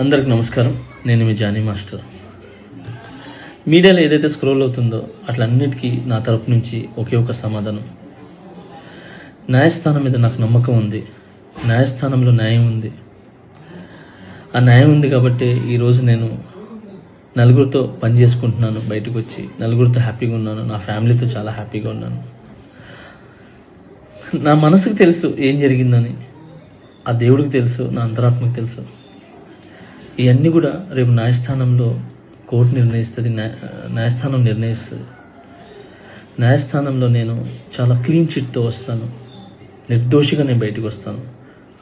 అందరికి నమస్కారం. నేను మీ జానీ మాస్టర్. మీడియాలో ఏదైతే స్క్రోల్ అవుతుందో అట్లన్నిటికీ నా తరపు నుంచి ఒకే ఒక సమాధానం. న్యాయస్థానం మీద నాకు నమ్మకం ఉంది. న్యాయస్థానంలో న్యాయం ఉంది. ఆ న్యాయం ఉంది కాబట్టి ఈరోజు నేను నలుగురితో పని చేసుకుంటున్నాను. బయటకు వచ్చి నలుగురితో హ్యాపీగా ఉన్నాను. నా ఫ్యామిలీతో చాలా హ్యాపీగా ఉన్నాను. నా మనసుకు తెలుసు ఏం జరిగిందని, ఆ దేవుడికి తెలుసు, నా అంతరాత్మకు తెలుసు. ఇవన్నీ కూడా రేపు న్యాయస్థానంలో కోర్టు నిర్ణయిస్తుంది, న్యాయస్థానం నిర్ణయిస్తుంది. న్యాయస్థానంలో నేను చాలా క్లీన్ చిట్తో వస్తాను. నిర్దోషిగా నేను బయటకు వస్తాను.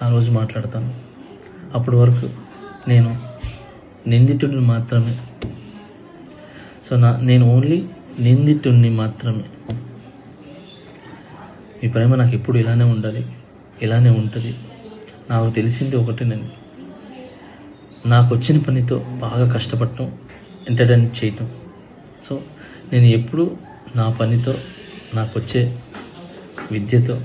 ఆ రోజు మాట్లాడతాను. అప్పటి వరకు నేను నిందితుడిని మాత్రమే. సో నేను ఓన్లీ నిందితుడిని మాత్రమే. మీ ప్రేమ నాకు ఎప్పుడు ఇలానే ఉండాలి, ఇలానే ఉంటుంది. నాకు తెలిసింది ఒకటేనండి, నాకు వచ్చిన పనితో బాగా కష్టపడటం, ఎంటర్టైన్ చేయటం. సో నేను ఎప్పుడు నా పనితో, నాకు వచ్చే విద్యతో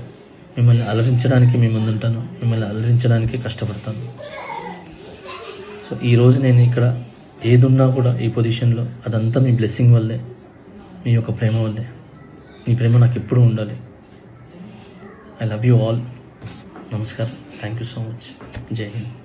మిమ్మల్ని అలరించడానికి మీ ముందుంటాను. మిమ్మల్ని అలరించడానికి కష్టపడతాను. సో ఈరోజు నేను ఇక్కడ ఏదున్నా కూడా ఈ పొజిషన్లో అదంతా మీ బ్లెస్సింగ్ వల్లే, మీ యొక్క ప్రేమ వల్లే. మీ ప్రేమ నాకు ఎప్పుడూ ఉండాలి. I love you all. నమస్కారం. Thank you so much. జై హింద్.